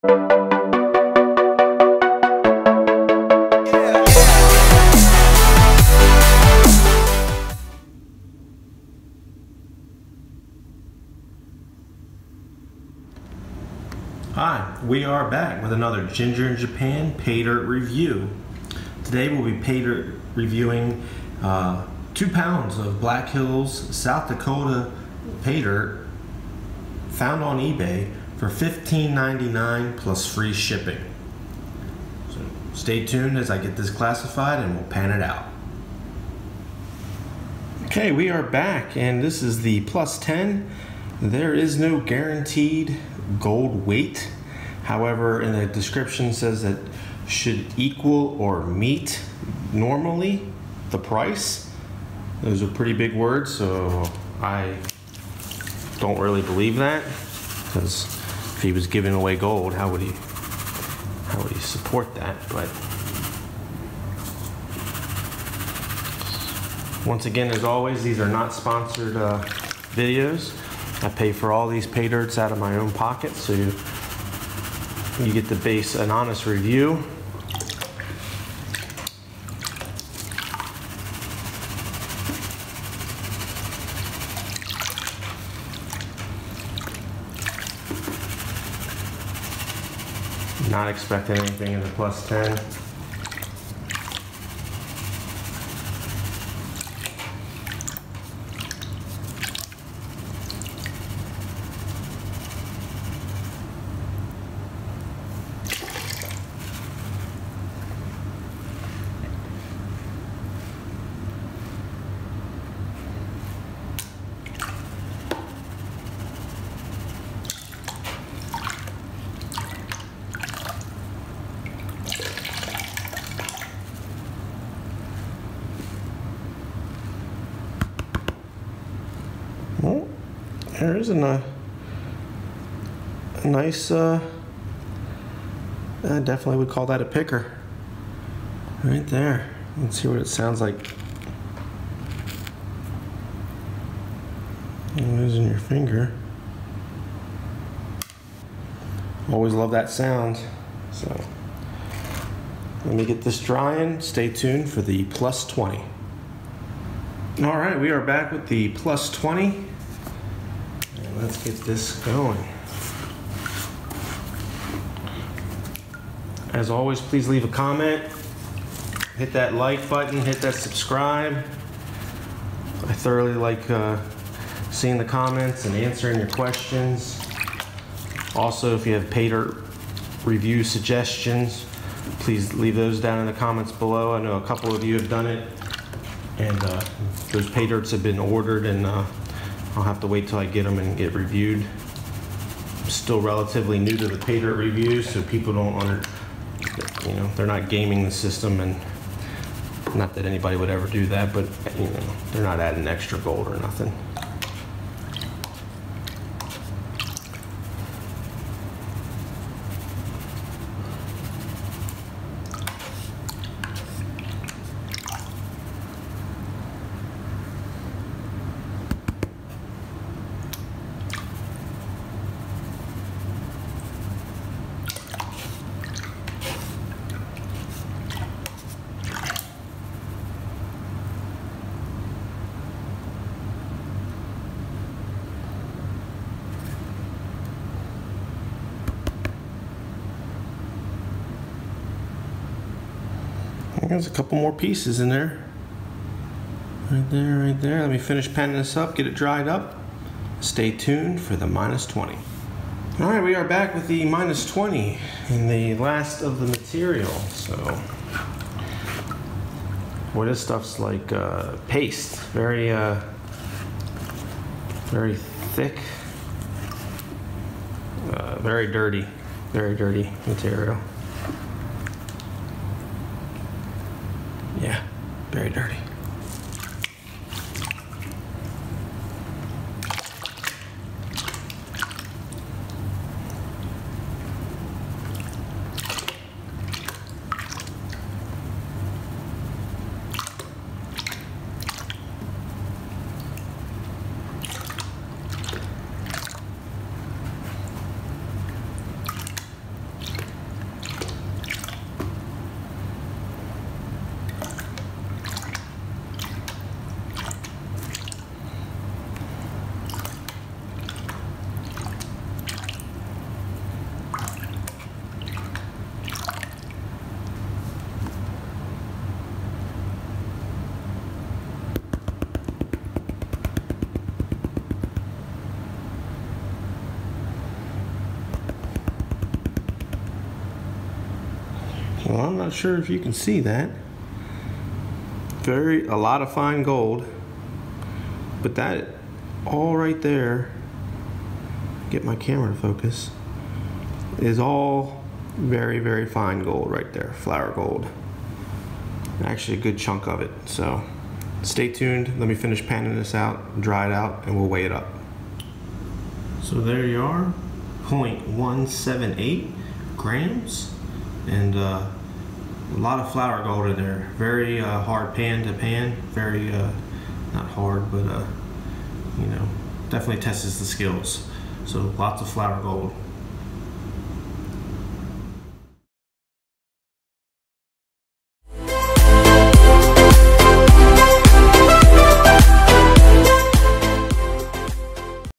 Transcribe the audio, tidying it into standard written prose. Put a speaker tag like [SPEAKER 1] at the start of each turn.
[SPEAKER 1] Hi, we are back with another Ginger in Japan Paydirt review. Today we'll be Paydirt reviewing 2 pounds of Black Hills, South Dakota Paydirt found on eBay for $15.99 plus free shipping. So stay tuned as I get this classified and we'll pan it out. Okay, we are back and this is the plus 10. There is no guaranteed gold weight. However, in the description says that should equal or meet normally the price. Those are pretty big words, so I don't really believe that, because if he was giving away gold, how would he support that? But once again, as always, these are not sponsored videos. I pay for all these Paydirts out of my own pocket, so you get to base an honest review. Not expecting anything in the plus 10. Well, there is a nice, I definitely would call that a picker. Right there. Let's see what it sounds like. Losing your finger. Always love that sound. So, let me get this drying. Stay tuned for the plus 20. All right, we are back with the plus 20. And let's get this going. As always, please leave a comment. Hit that like button, hit that subscribe. I thoroughly like seeing the comments and answering your questions. Also, if you have Paydirt review suggestions, please leave those down in the comments below. I know a couple of you have done it. And those Paydirts have been ordered, and I'll have to wait till I get them and get reviewed. I'm still relatively new to the Paydirt reviews, so people don't they're not gaming the system, and not that anybody would ever do that, but they're not adding extra gold or nothing. There's a couple more pieces in there. Right there, right there. Let me finish panning this up, get it dried up. Stay tuned for the minus 20. All right, we are back with the minus 20 in the last of the material. So, boy, this stuff's like paste. Very thick. Very dirty material. Yeah, very dirty. Well, I'm not sure if you can see that. A lot of fine gold, but that all right there, get my camera to focus, is all very, very fine gold right there, flour gold. Actually a good chunk of it. So stay tuned, let me finish panning this out, dry it out, and we'll weigh it up. So there you are, 0.178 grams, and a lot of flour gold in there. Very hard pan to pan, very, not hard, but you know, definitely tests the skills. So lots of flour gold.